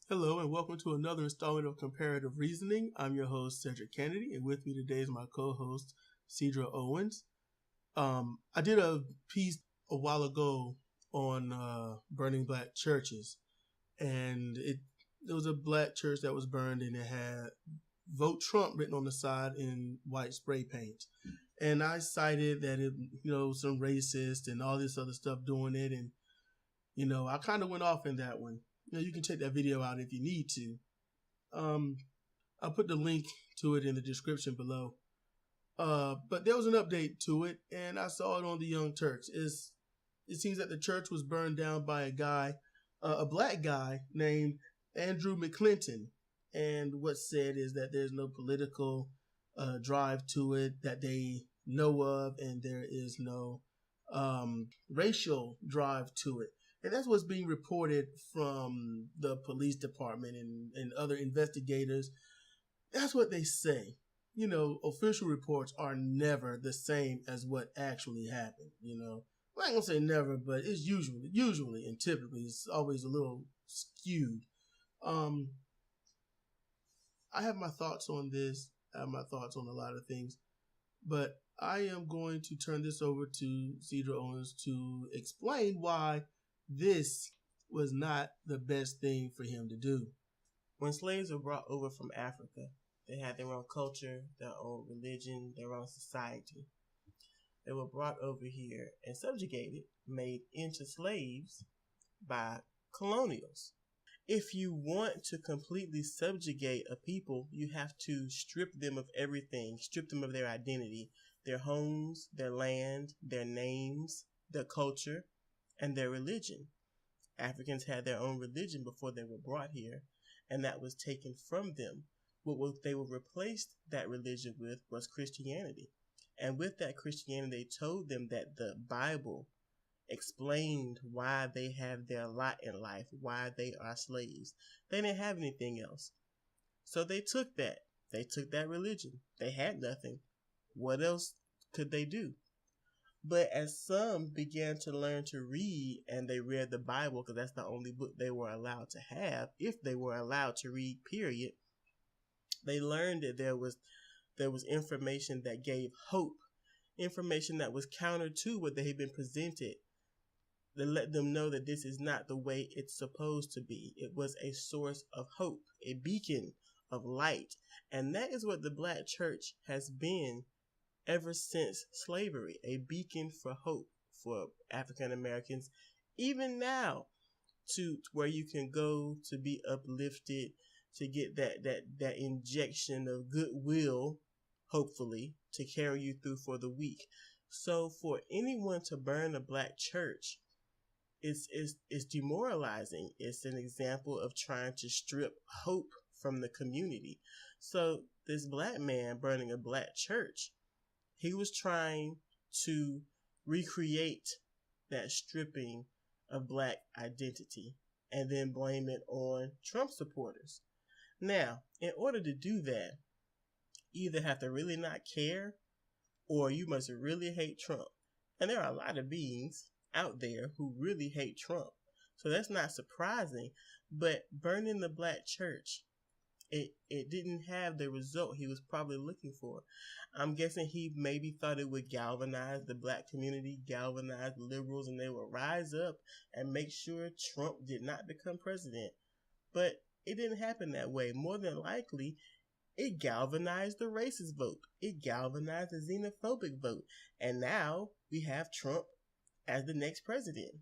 Hello and welcome to another installment of Comparative Reasoning. I'm your host, Sedrik, Cannady, and with me today is my co-host, Sidra Owens. I did a piece a while ago on burning black churches, and it was a black church that was burned, and it had "Vote Trump" written on the side in white spray paint. And I cited that some racist and all this other stuff doing it, and I kind of went off in that one. You can check that video out if you need to. I'll put the link to it in the description below. But there was an update to it, and I saw it on the Young Turks. It seems that the church was burned down by a black guy named Andrew McClinton. And what's said is that there's no political drive to it that they know of, and there is no racial drive to it. And that's what's being reported from the police department and other investigators. That's what they say. Official reports are never the same as what actually happened. I ain't gonna say never, but it's usually and typically it's always a little skewed. I have my thoughts on this. I have my thoughts on a lot of things, but I am going to turn this over to Sidra Owens to explain why this was not the best thing for him to do. When slaves were brought over from Africa, they had their own culture, their own religion, their own society. They were brought over here and subjugated, made into slaves by colonials. If you want to completely subjugate a people, you have to strip them of everything, strip them of their identity, their homes, their land, their names, their culture, and their religion. Africans had their own religion before they were brought here, and that was taken from them. What they were replaced that religion with was Christianity. And with that Christianity, they told them that the Bible explained why they have their lot in life, why they are slaves. They didn't have anything else. So they took that. They took that religion. They had nothing. What else could they do? But as some began to learn to read, and they read the Bible, because that's the only book they were allowed to have, if they were allowed to read, period, they learned that there was information that gave hope, information that was counter to what they had been presented, to let them know that this is not the way it's supposed to be. It was a source of hope, a beacon of light. And that is what the black church has been ever since slavery, a beacon for hope for African Americans, even now, to where you can go to be uplifted, to get that injection of goodwill, hopefully, to carry you through for the week. So for anyone to burn a black church is demoralizing. It's an example of trying to strip hope from the community. So this black man burning a black church, he was trying to recreate that stripping of black identity and then blame it on Trump supporters. Now, in order to do that, you either have to really not care or you must really hate Trump. And there are a lot of beings out there who really hate Trump. So that's not surprising. But burning the black church, it didn't have the result he was probably looking for. I'm guessing he maybe thought it would galvanize the black community, galvanize liberals, and they would rise up and make sure Trump did not become president. But it didn't happen that way. More than likely, it galvanized the racist vote. It galvanized the xenophobic vote. And now we have Trump as the next president.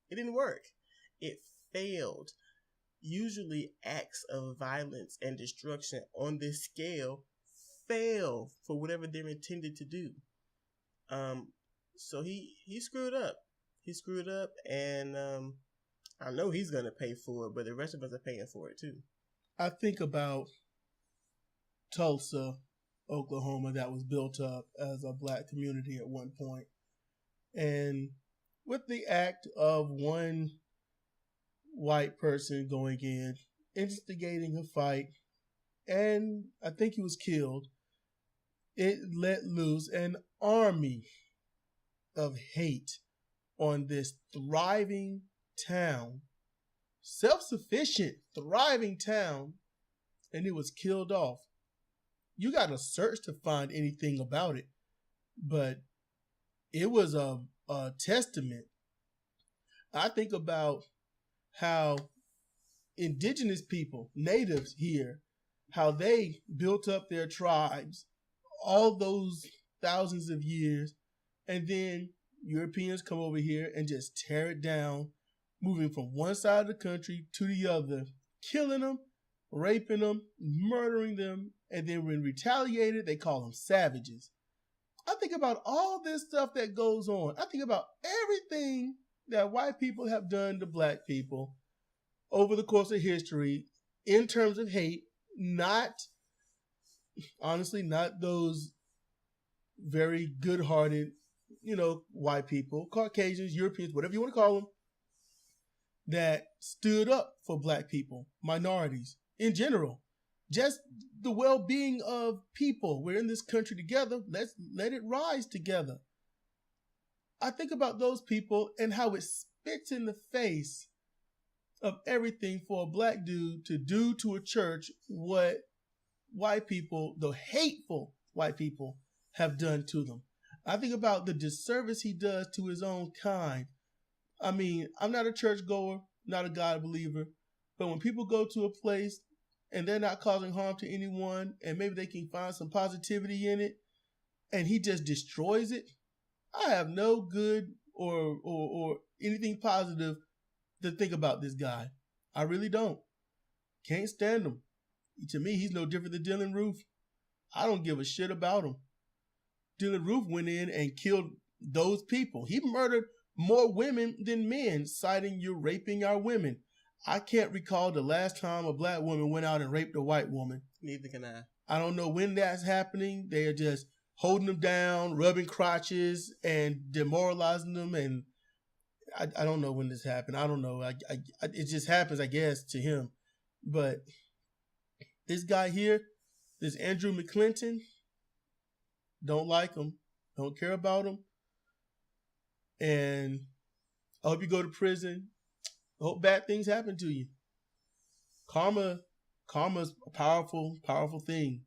It didn't work. It failed. Usually acts of violence and destruction on this scale fail for whatever they're intended to do. So he screwed up. He screwed up, and I know he's going to pay for it, but the rest of us are paying for it too. I think about Tulsa, Oklahoma, that was built up as a black community at one point. And with the act of one white person going in, instigating a fight, and I think he was killed, it let loose an army of hate on this thriving town self-sufficient, thriving town, and it was killed off. You got to search to find anything about it, but it was a testament. I think about how indigenous people, natives here, how they built up their tribes all those thousands of years, and then Europeans come over here and just tear it down, moving from one side of the country to the other, killing them, raping them, murdering them, and then when retaliated, they call them savages. I think about all this stuff that goes on. I think about everything that white people have done to black people over the course of history in terms of hate, honestly, not those very good-hearted, white people, Caucasians, Europeans, whatever you want to call them, that stood up for black people, minorities in general. Just the well-being of people. We're in this country together. Let's let it rise together. I think about those people and how it spits in the face of everything for a black dude to do to a church what white people, the hateful white people, have done to them. I think about the disservice he does to his own kind. I mean, I'm not a churchgoer, not a God believer, but when people go to a place and they're not causing harm to anyone, and maybe they can find some positivity in it, and he just destroys it, I have no good or anything positive to think about this guy. I really don't. Can't stand him. To me, he's no different than Dylan Roof. I don't give a shit about him. Dylan Roof went in and killed those people. He murdered more women than men, citing you're raping our women. I can't recall the last time a black woman went out and raped a white woman. Neither can I. I don't know when that's happening. They are just holding them down, rubbing crotches, and demoralizing them. And I don't know when this happened. I don't know. It just happens, I guess, to him. But this guy here, this Andrew McClinton, don't like him. Don't care about him. And I hope you go to prison. I hope bad things happen to you. Karma's a powerful, powerful thing.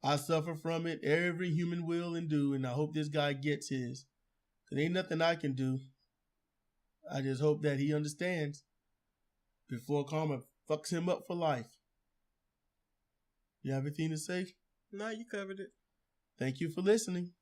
I suffer from it. Every human will and do, and I hope this guy gets his. There ain't nothing I can do. I just hope that he understands before karma fucks him up for life. You have anything to say? No, you covered it. Thank you for listening.